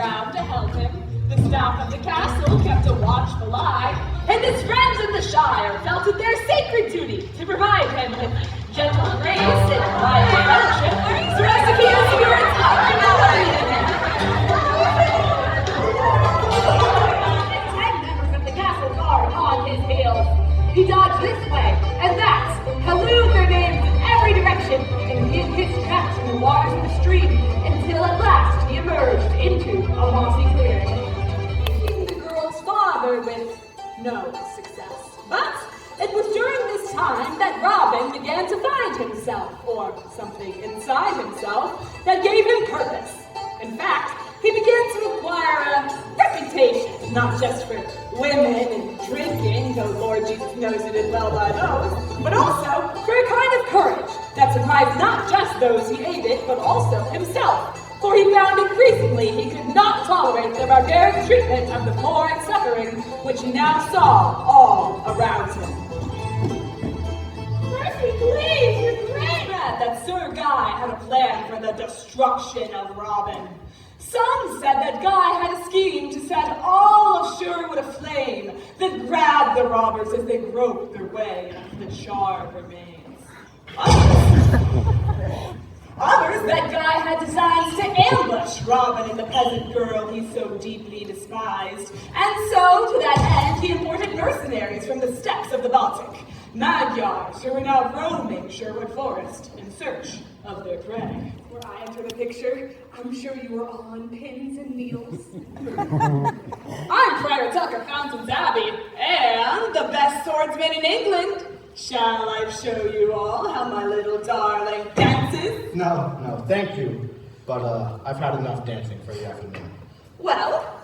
around to help him. The staff of the castle kept a watchful eye, and his friends in the Shire felt it their sacred duty to provide him with gentle grace and quiet fellowship, so as to keep his spirits up and elevated. 10 members of the castle guard upon his heels. He dodged this way and that, hallooed their names in every direction, and hid his tracks in the waters of the stream, until at last he emerged into a mossy clearing. Father with no success. But it was during this time that Robin began to find himself, or something inside himself, that gave him purpose. In fact, he began to acquire a reputation, not just for women and drinking, though Lord Jesus knows he did well by those, but also for a kind of courage that surprised not just those he aided, but also himself. For he found increasingly he could not tolerate the barbaric treatment of the poor and suffering, which he now saw all around him. Mercy, please, you're great! That Sir Guy had a plan for the destruction of Robin. Some said that Guy had a scheme to set all of Sherwood aflame, then grab the robbers as they groped their way into the charred remains. Others that Guy had designs to ambush Robin and the peasant girl he so deeply despised. And so, to that end, he imported mercenaries from the steppes of the Baltic, Magyars who were now roaming Sherwood Forest in search of their prey. Where I enter the picture, I'm sure you were all on pins and needles. I'm Friar Tucker, Fountains Abbey, and the best swordsman in England. Shall I show you all how my little darling dances? No, thank you. But I've had enough dancing for the afternoon. Well,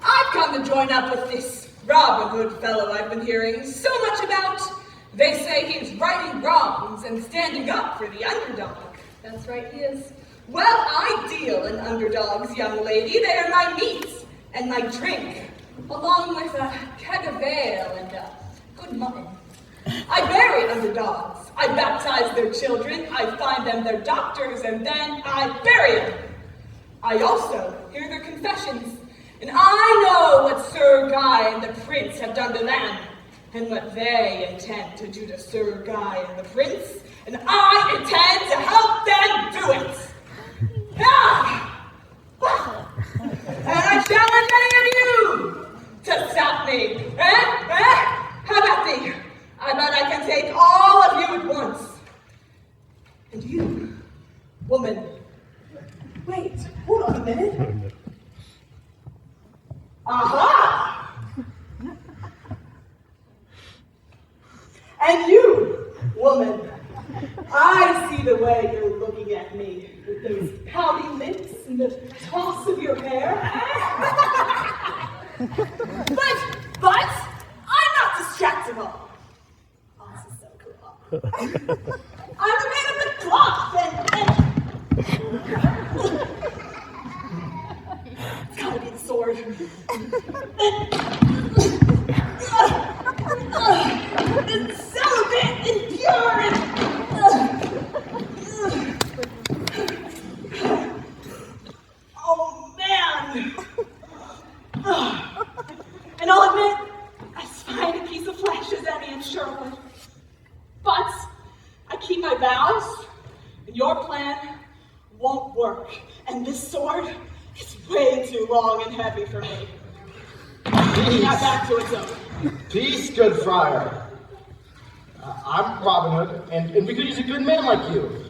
I've come to join up with this Robin Hood fellow I've been hearing so much about. They say he's righting wrongs and standing up for the underdog. That's right, he is. Well, I deal in underdogs, young lady. They are my meat and my drink, along with a keg of ale and good mutton. I bury underdogs. I baptize their children. I find them their doctors, and then I bury them. I also hear their confessions, and I know what Sir Guy and the Prince have done to them, and what they intend to do to Sir Guy and the Prince, and I intend to help them do it. And I challenge any of you to stop me. How about me? I bet I can take all of you at once. And you, woman, wait, hold on a minute. Aha! And you, woman, I see the way you're looking at me, with those pouty lips and the toss of your hair. But, I'm not distractible. I'm a man of the cloth and it's gotta be the sword. And celibate and pure and oh man. And I'll admit, as fine a piece of flesh as any in Sherwood. But I keep my vows, and your plan won't work. And this sword is way too long and heavy for me. Now back to its own. Peace, good friar. I'm Robin Hood, and we could use a good man like you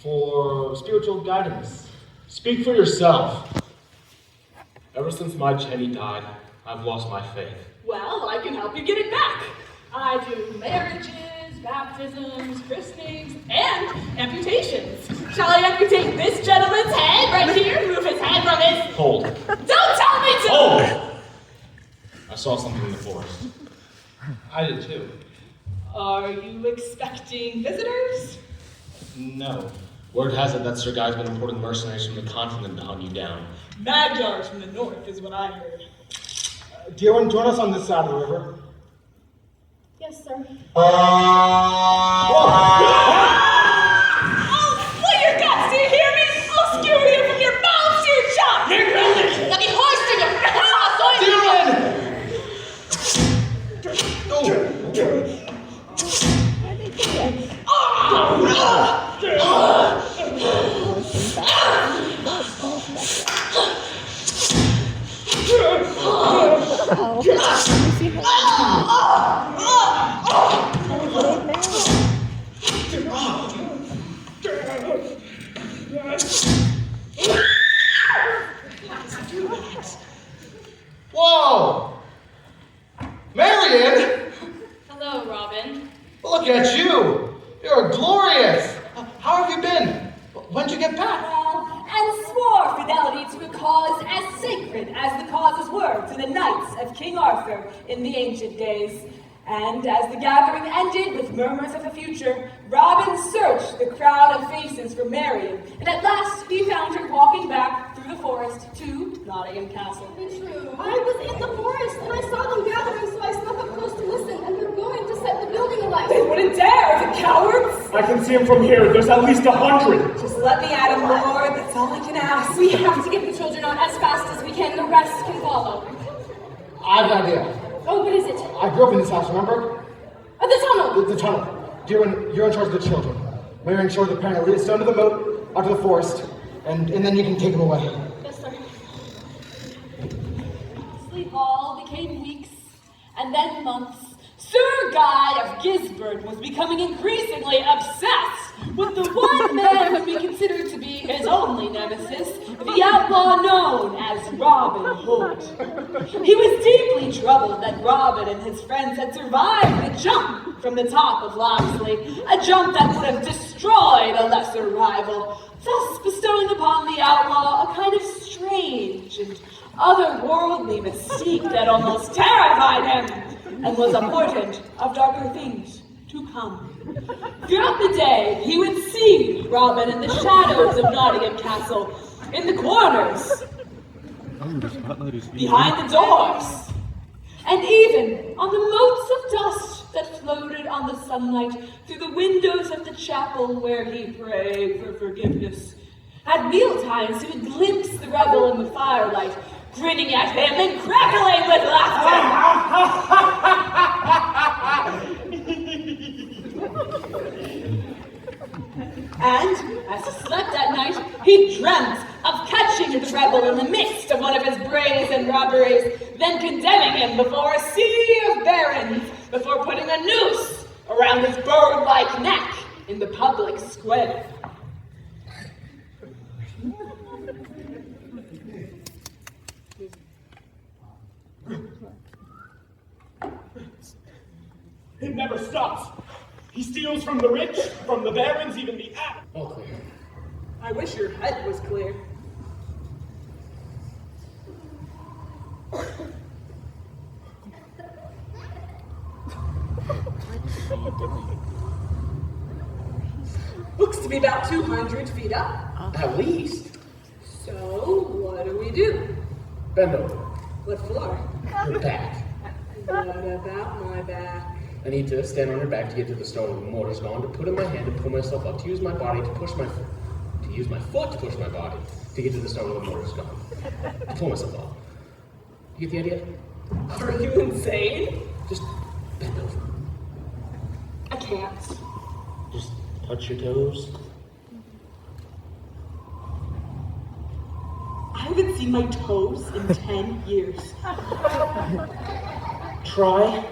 for spiritual guidance. Speak for yourself. Ever since my Jenny died, I've lost my faith. Well, I can help you get it back. I do marriages, baptisms, christenings, and amputations. Shall I amputate this gentleman's head right here? Remove his head from his... Hold. Don't tell me to! Hold! I saw something in the forest. I did too. Are you expecting visitors? No. Word has it that Sir Guy's been importing mercenaries from the continent to hunt you down. Magyars from the north is what I heard. Do you want to join us on this side of the river? Yes, sir. Whoa. Oh, your guts, do you hear me? I'll skewer you from your bones to your chop! Here, Melody! Let me hold Let me see her. Whoa! Marion! Hello, Robin. Look at you! You're glorious! How have you been? When'd you get back? And swore fidelity to a cause as sacred as the causes were to the knights of King Arthur in the ancient days. And as the gathering ended with murmurs of the future, Robin searched the crowd of faces for Marion, and at last he found her walking back through the forest to Nottingham Castle. True. I was in the forest and I saw them gathering, so I snuck up close to listen, and they're going to set the building alight. They wouldn't dare, the cowards! I can see him from here. There's at least 100. Just let me at him, Lord, that's all I can ask. We have to get the children out as fast as we can, the rest can follow. I have an idea. Oh, what is it? I grew up in this house, remember? The tunnel! The tunnel. You're in charge of the children. Marion showed the parent lead us down to the moat, out to the forest, and then you can take them away. Yes, sir. Sleep all became weeks, and then months. Sir Guy of Gisborne was becoming increasingly obsessed with the one man whom he considered to be his only nemesis, the outlaw known as Robin Hood. He was deeply troubled that Robin and his friends had survived the jump from the top of Locksley, a jump that would have destroyed a lesser rival, thus bestowing upon the outlaw a kind of strange and otherworldly mystique that almost terrified him, and was a portent of darker things to come. Throughout the day, he would see Robin in the shadows of Nottingham Castle, in the corners, behind the doors, and even on the motes of dust that floated on the sunlight through the windows of the chapel where he prayed for forgiveness. At mealtimes, he would glimpse the rebel in the firelight, grinning at him and crackling with laughter. And, as he slept at night, he dreamt of catching the rebel in the midst of one of his brazen robberies, then condemning him before a sea of barons, before putting a noose around his bird-like neck in the public square. It never stops. He steals from the rich, from the barons, even the ass. All clear. I wish your head was clear. Looks to be about 200 feet up. At least. So, what do we do? Bend over. What for? Your back. What about my back? I need to stand on your back to get to the stone where the mortar's gone, to put in my hand to pull myself up, to use my body to push my to use my foot to push my body to get to the stone where the mortar's gone. To pull myself up. You get the idea? Are you insane? Just bend over. I can't. Just touch your toes. I haven't seen my toes in 10 years. Try.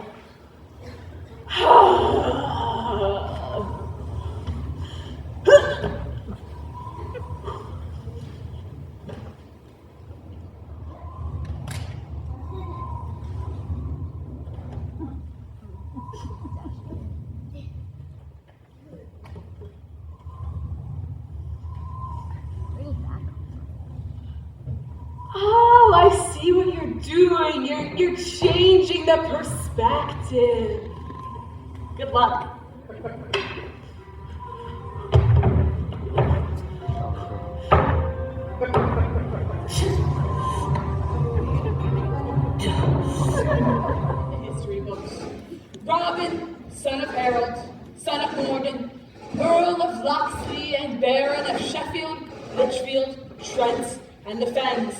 Oh, I see what you're doing. You're changing the perspective. Good luck. History books. Robin, son of Harold, son of Morgan, Earl of Locksley and Baron of Sheffield, Lichfield, Trent, and the Fens,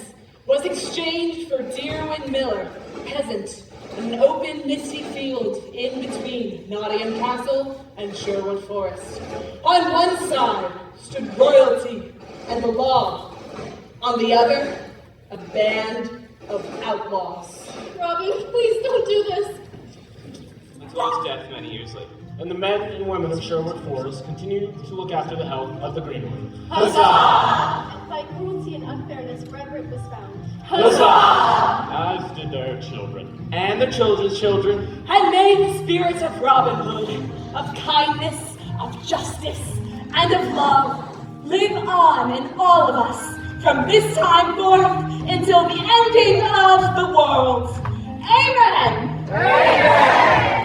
was exchanged for Deerwin Miller, peasant, in an open, misty field in between Nottingham Castle and Sherwood Forest. On one side stood royalty and the law. On the other, a band of outlaws. Robin, please don't do this. Until his death many years later. And the men and women of Sherwood Forest continue to look after the health of the greenwood. Huzzah! And by cruelty and unfairness, Frederick was found. Huzzah! As did their children. And their children's children. And may the spirits of Robin Hood, of kindness, of justice, and of love live on in all of us from this time forth until the ending of the world. Amen! Amen!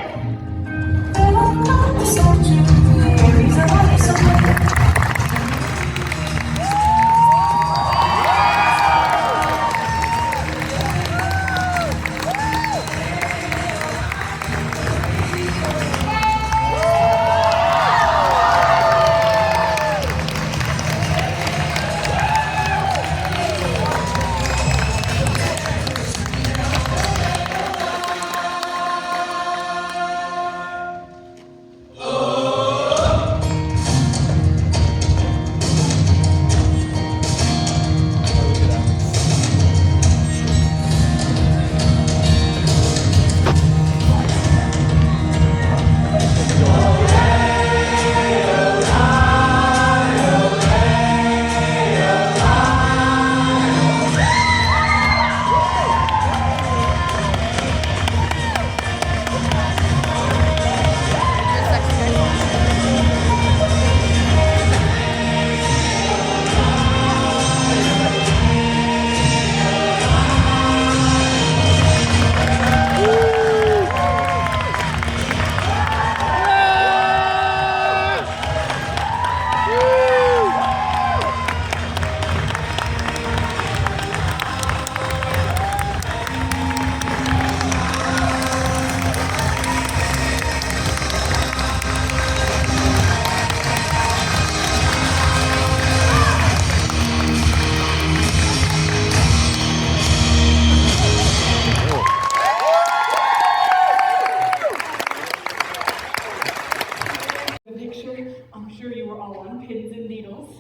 I'm sure you were all on pins and needles.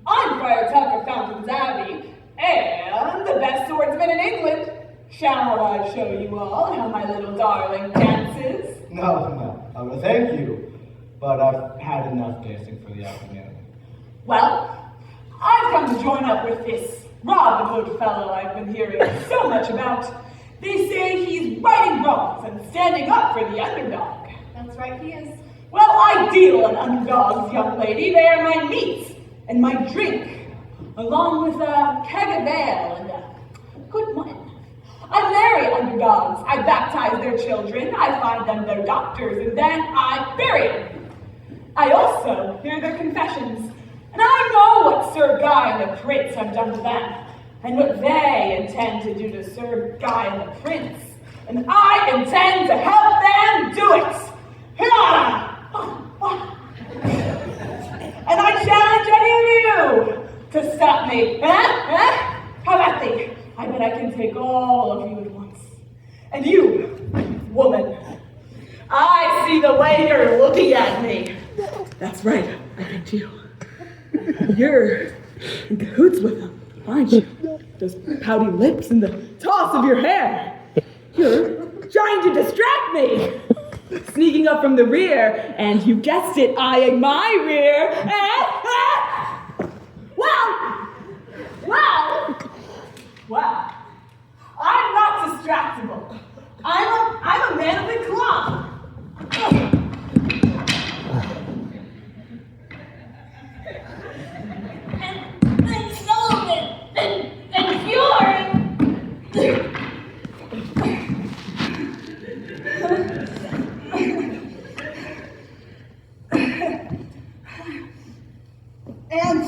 I'm Friar Tuck of Fountains Abbey, and the best swordsman in England. Shall I show you all how my little darling dances? No. Thank you. But I've had enough dancing for the afternoon. Well, I've come to join up with this Robin Hood fellow I've been hearing so much about. They say he's righting wrongs and standing up for the underdog. That's right, he is. Well, I deal in underdogs, young lady. They are my meat and my drink, along with a keg of ale and a good mutton. I marry underdogs. I baptize their children. I find them their doctors, and then I bury them. I also hear their confessions, and I know what Sir Guy and the Prince have done to them, and what they intend to do to Sir Guy and the Prince, and I intend to help them do it. And I challenge any of you to stop me. How about thee? I bet I can take all of you at once. And you, woman, I see the way you're looking at me. That's right, I picked you. You're in cahoots with them, aren't you? Those pouty lips and the toss of your hair. You're trying to distract me. Sneaking up from the rear, and you guessed it, eyeing my rear. Well, I'm not distractible. I'm a man of the cloth. And Sullivan, and Fury. And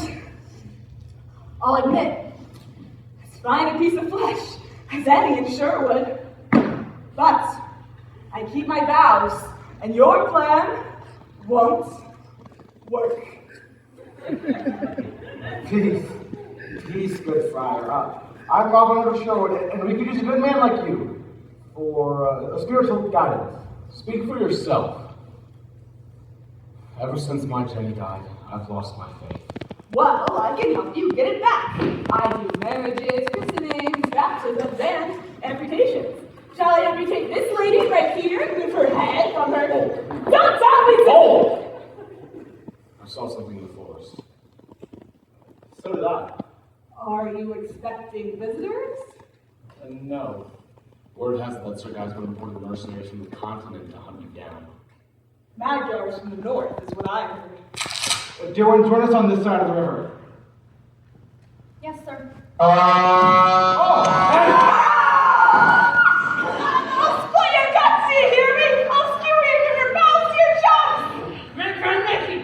I'll admit, it's fine a piece of flesh as any in Sherwood. But I keep my vows, and your plan won't work. Peace, good friar. I'm Robin Hood of Sherwood, and we could use a good man like you for a spiritual guidance. Speak for yourself. Ever since my Jenny died, I've lost my faith. Well, I can help you get it back. I do marriages, christenings, anticipating visitors? No. Word has it that Sir Guy's going to import mercenaries from the continent to hunt you down. Magyars from the north is what I heard. Do you want to join us on this side of the river? Yes, sir. Oh! Hey! I'll split your guts, do you hear me? I'll skewer you from your mouths to your jaws!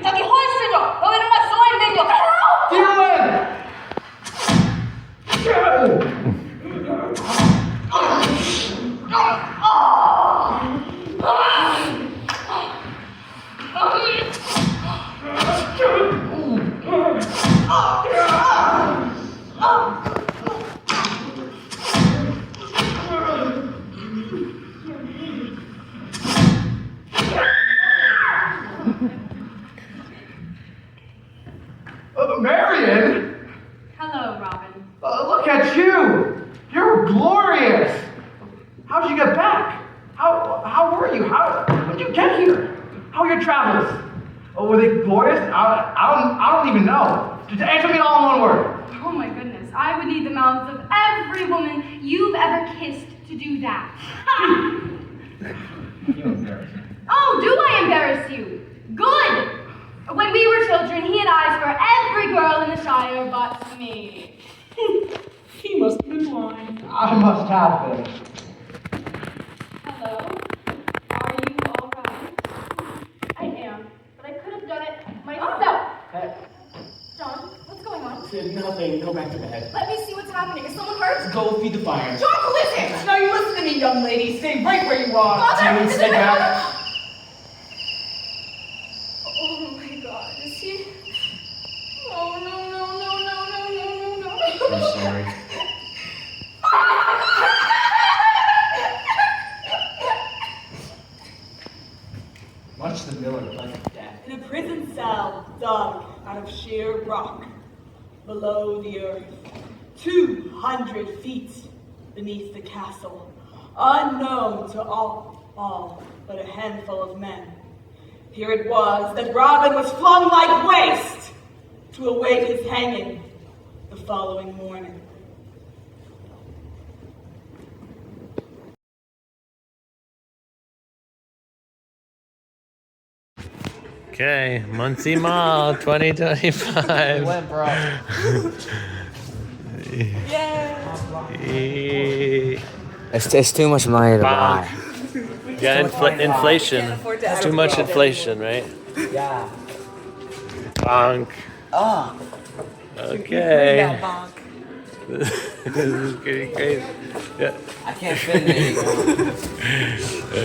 저기 훨씬요! 너희들만 쏘인면요! Dylan! Marion! Hello, Robin. Look at you! You're glorious! How'd you get back? How were you? When did you get here? How were your travels? Oh, were they glorious? I don't even know. Just answer me all in one word. Oh my goodness, I would need the mouths of every woman you've ever kissed to do that. You embarrass me. Oh, do I embarrass you? Good! When we were children, he had eyes for every girl in the Shire but me. He must have been blind. I must have been. Hello? Are you alright? I am, but I could have done it myself. John, what's going on? Nothing. Go back to bed. Let me see what's happening. Is someone hurt? Go feed the fire. John, listen! Now you listen to me, young lady. Stay right where you are. Father, Dude, is stay it back. Oh my God, is he? Oh no. I'm sorry. Much the miller like death. In a prison cell dug out of sheer rock, below the earth, 200 feet beneath the castle, unknown to all but a handful of men. Here it was that Robin was flung like waste to await his hanging the following morning. Okay, Muncie Mall 2025. Went, bro. Yay. It's too much money to buy. Yeah, inflation. Too much inflation, right? Yeah. Bonk. Oh. Okay. This is getting crazy. Yeah. I can't fit in it anymore.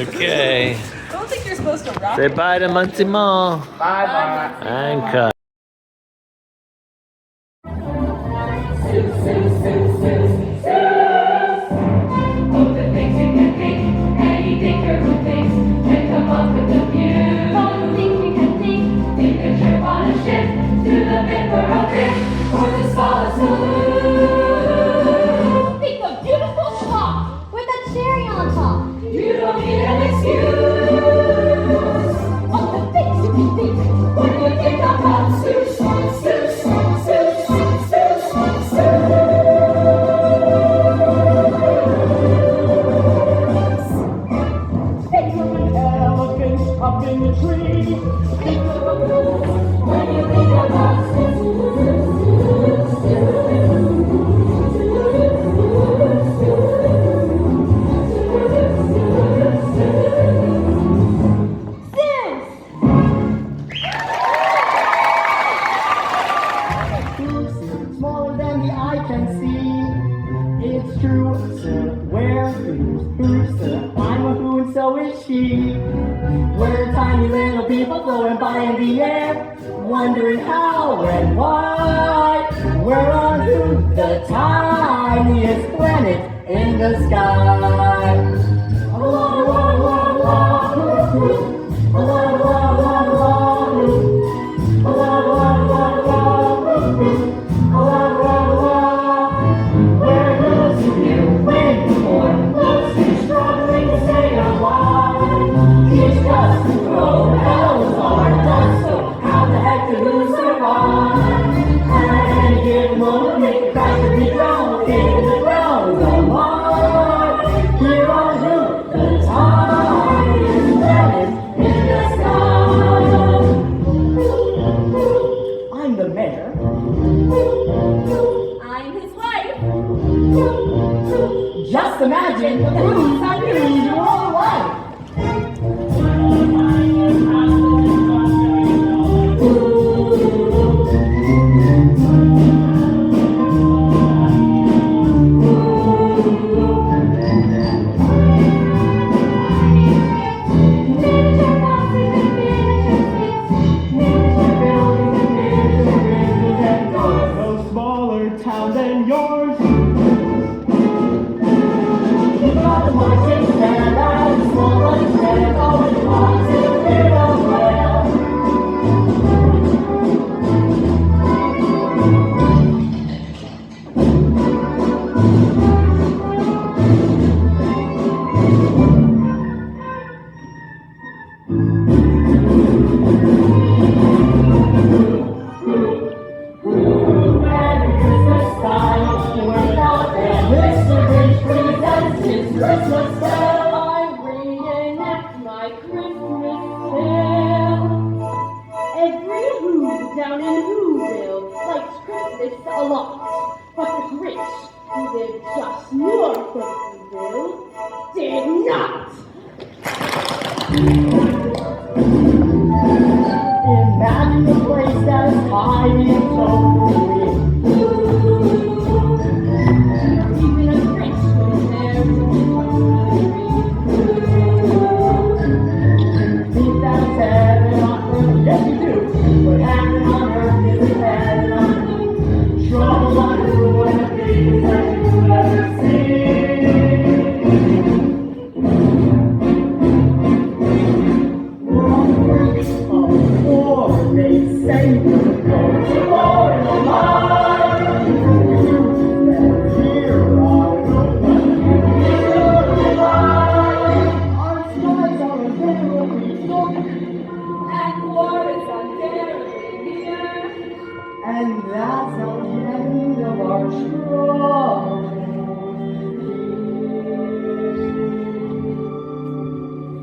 Okay. I don't think you're supposed to rock. Say bye to Muncie Mall. Bye. And cut. Think of beautiful schmuck with a cherry on top. You don't need an excuse. All the things you can think when you think about Seuss. Think of an elephant up in the tree. Think of a moon when you think about Smaller than the eye can see. It's true, sir. Where who's sir? I'm a who and so is she. We're tiny little people floating by in the air, wondering how and why. We're on who, the tiniest planet in the sky. How the heck to lose survive? At any given moment, make the crash to be drowned. Just imagine the foods I use your whole life. No smaller town than yours. You got the marching band, I'm small like that, always want to hear the wail. Merry Christmas time, without them, Mr. Grinch presents his Christmas tale. I reenact my Christmas tale. Every Who down in Whoville likes Christmas a lot, but the Grinch, who lived just north of Whoville, did not. Imagine a place that is tiny and totally even a Grinch was there to think that's heaven on earth. Yes, you do. What happened on earth is heaven on earth. Trouble on who and the things that you ever see. They say you go to war in the line. Here our skies are unbearably dark, and war is unbearably near. And that's not the end of our trouble.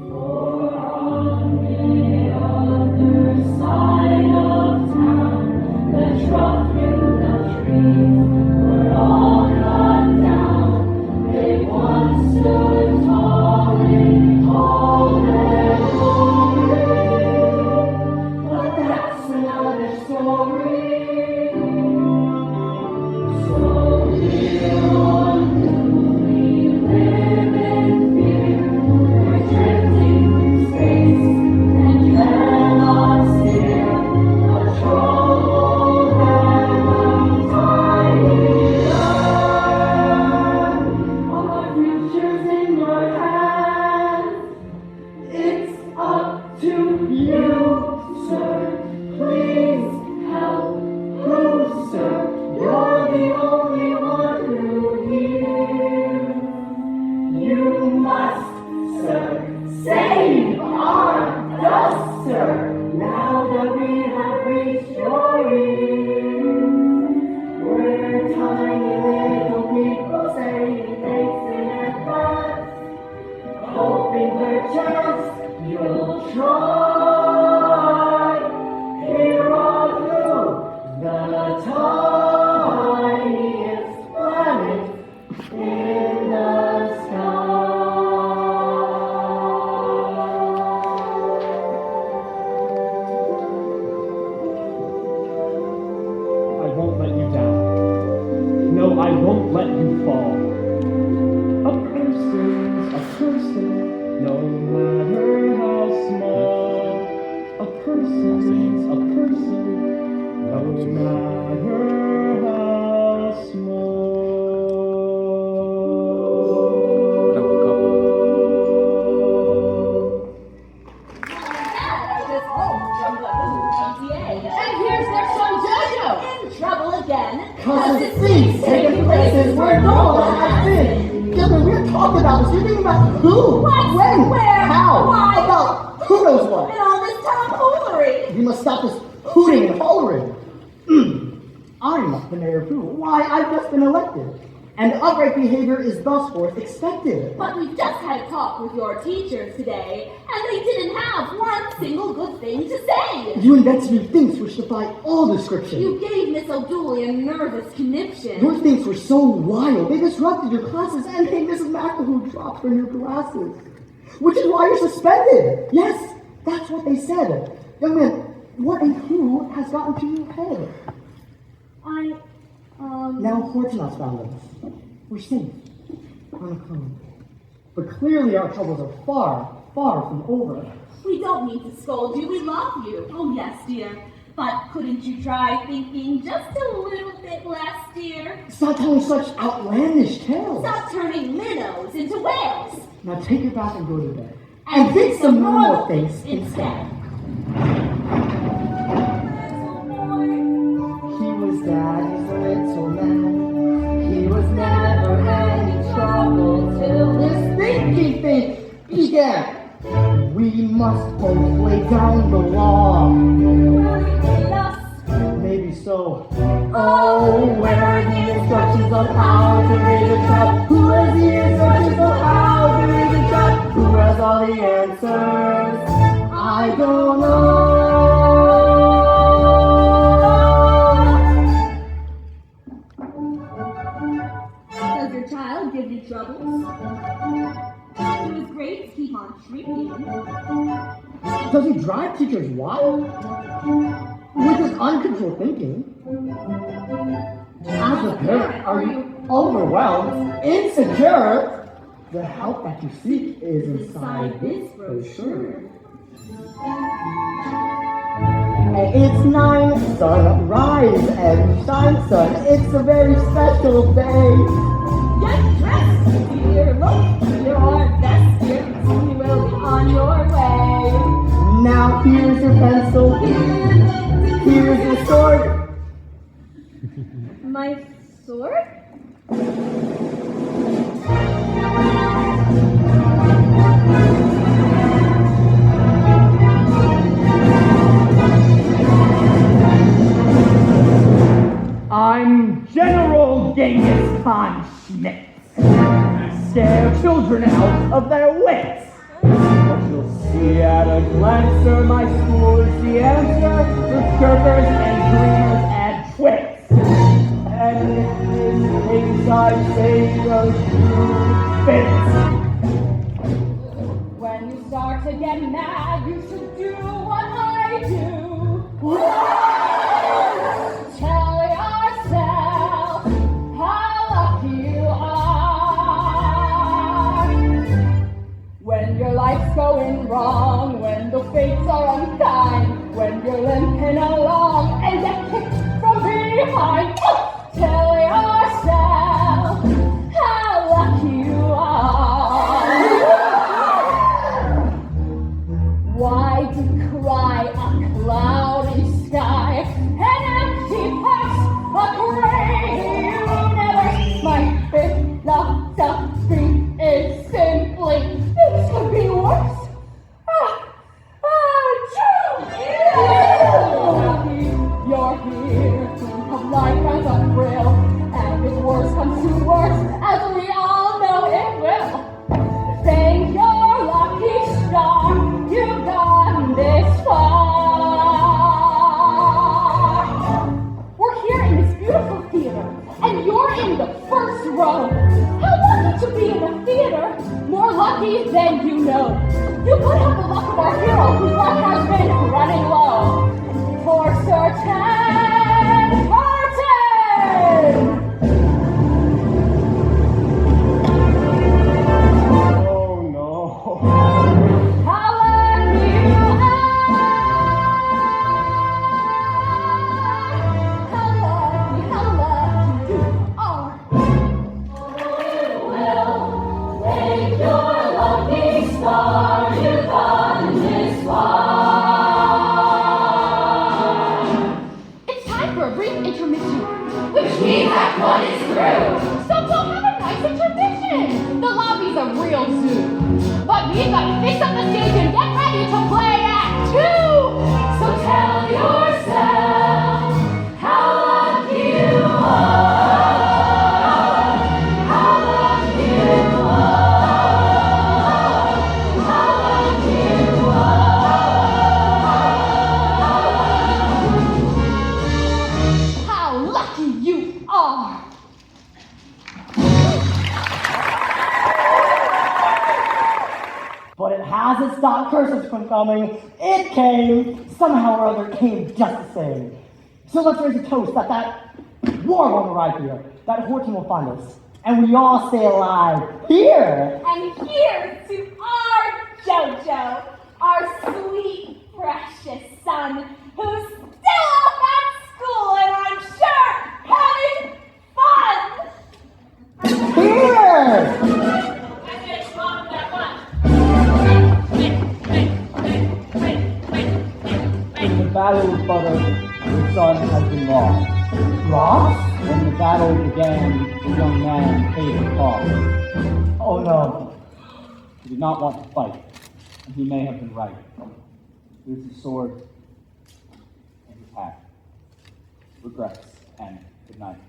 For on the other side of town, the truffula trees were all cut down. They once stood tall in all their glory, but that's another story. So here on whom we live in fear, we're drifting through space and cannot steer a troubled and untidy earth. Our future's in your hands. It's up to you, sir. Please help. Who, sir? You're the only one who hears. You must, sir, save our dust, sir. Now that we have reached your ears, we're tiny little people saying thanks in advance, hoping perchance you'll try. Here on through the tiniest planet in the sky. I won't let you down. No, I won't let you fall. A person's a person, no matter how small. A person's a person, no matter how small. And here's their son Jojo, in trouble again. Cause the things taking places where no one has been. Gilbert, we're talking about this. You're thinking about who? What? When? Where? How? Why? About who knows what? And all this tomfoolery. We must stop this hooting and hollering. I'm not the mayor of who. Why, I've just been elected. and upright behavior is thus forth expected. But we just had a talk with your teachers today, and they didn't have one single good thing to say. You invented new things which defy all description. You gave Miss O'Dooley a nervous conniption. Your things were so wild, they disrupted your classes and made Mrs. McAhoo drop her new glasses. Which is why you're suspended. Yes, that's what they said. Young man, what and who has gotten to your head? Now Hortonaut's found us. We're safe. On a cone. But clearly our troubles are far, far from over. We don't mean to scold you. We love you. Oh, yes, dear. But couldn't you try thinking just a little bit less, dear? Stop telling such outlandish tales. Stop turning minnows into whales. Now take your bath and go to bed. And think some normal things instead. He was Daddy's little man. He was never any trouble till this thinking thing began. We must both lay down the law. Maybe so. Oh, where are the instructions on how to raise a child? Who has the instructions on how to raise a child? Who has all the answers? I don't know. Does your child give you troubles? Do his grades keep on shrinking? Does he drive teachers wild? With his uncontrolled thinking? As a parent, are you overwhelmed, insecure? The help that you seek is inside this brochure. It's 9, son, rise and shine, son. It's a very special day. Get dressed, dear. Look, your best, dear. You will be on your way. Now here's your pencil. Here's your sword. My sword? I'm General Genghis Khan Schmidt. Scare children out of their wits. But you'll see at a glance, sir, my school is the answer for shirkers and dreamers and twits. And if this things I say goes through fits. When you start to get mad, you should do what I do. Tell yourself how lucky you are. When your life's going wrong, when the fates are unkind, when you're limping along and get kicked from behind, tell yourself how lucky you are. Why decry a cloudy sky, an empty past, a crazy universe? My philosophy is simply, things could be worse. You're here, think of life as a thrill, and if worse comes to worse, as we all know it will, thank your lucky star, you've gone this far. We're here in this beautiful theater, and you're in the first row. How lucky to be in a theater, more lucky than you know. You could have the luck of our hero, whose luck has been running low. For certain, Oh no. how lucky you are! How lucky you are! Well, thank your lucky star, you've gone this far. as it stopped curses from coming, it came. Somehow or other, it came just the same. So let's raise a toast that war won't arrive here, that Horton will find us, and we all stay alive here. And here's to our Jojo, our sweet, precious son, who's still off at school and I'm sure having fun. Here! In the battle with Butter, your son has been lost. Lost? When the battle began, the young man paid the cost. Oh no. He did not want to fight, and he may have been right. Here's his sword and his hat. Regrets, and good night.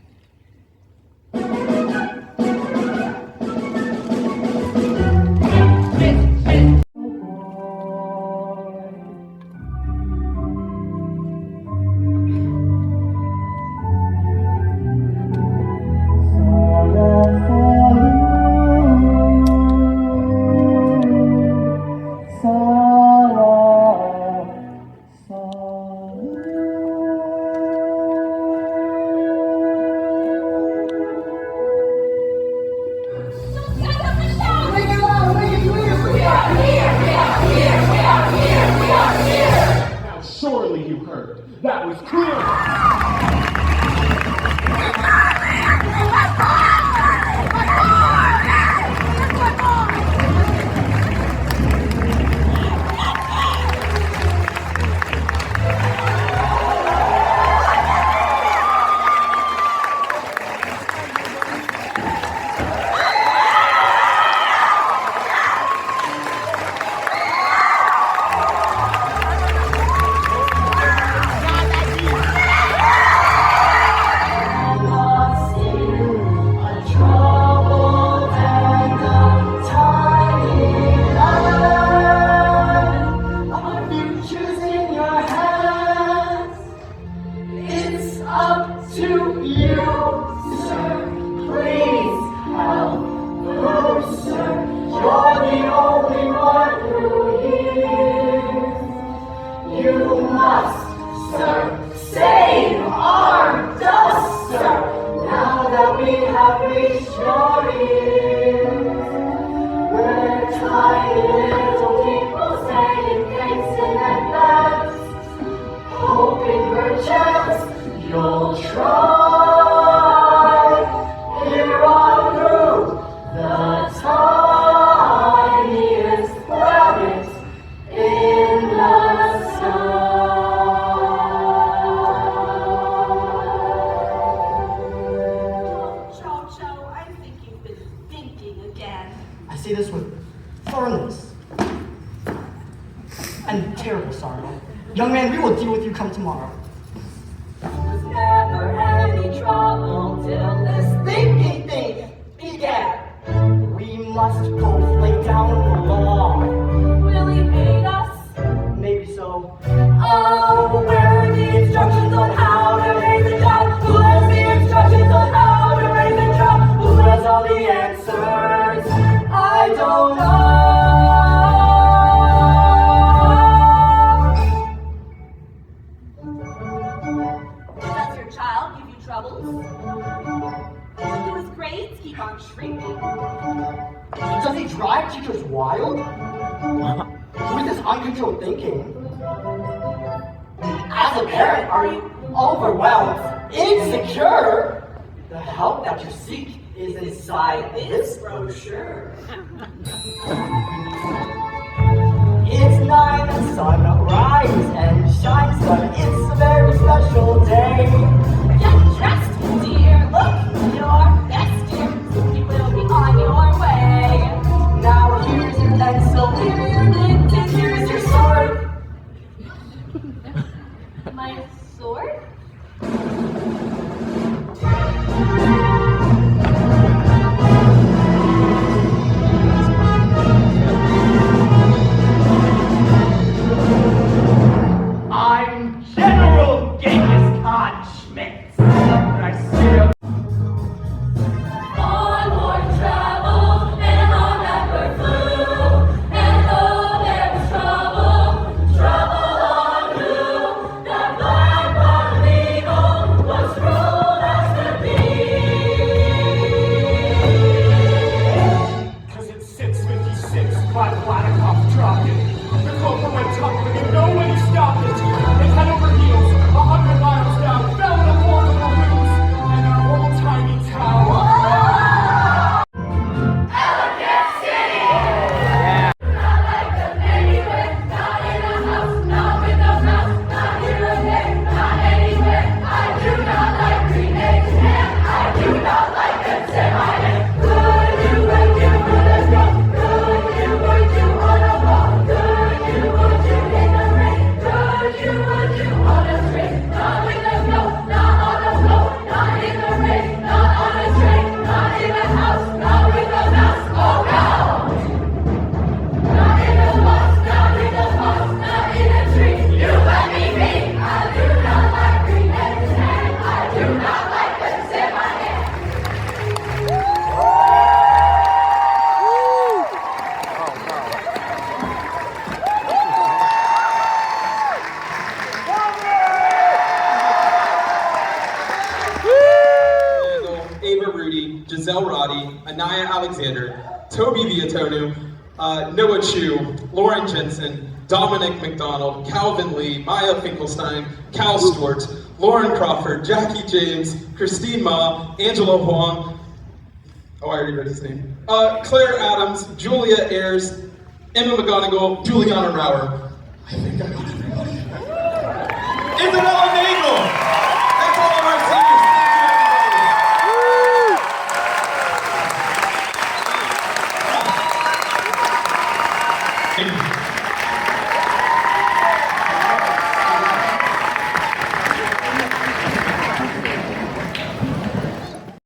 Surely you heard. That was clear. Young man, we will deal with you come tomorrow. There was never any trouble till this thinking thing began. We must both lay down the law. Will he hate us? Maybe so. Oh, where are the instructions on how to raise a child? Who has the instructions on how to raise a child? Who has all the answers? I don't know. Do his grades keep on shrinking? Does he drive teachers wild? With his uncontrolled thinking? As a parent, are you overwhelmed, insecure? The help that you seek is inside this brochure. It's night, the sun rises and shines, but it's a very special day. Get dressed, dear. Look your best, dear. You will be on your way. Now here's your pencil, here your lint, and here's your sword. My sword? I'm General Genghis Khan Abadi, Anaya Alexander, Toby Viatonu, Noah Chu, Lauren Jensen, Dominic McDonald, Calvin Lee, Maya Finkelstein, Cal Stewart, Lauren Crawford, Jackie James, Christine Ma, Angela Huang, oh, I already read his name, Claire Adams, Julia Ayers, Emma McGonigal, Juliana Rauer. I think I got everybody. Isabella Nagel!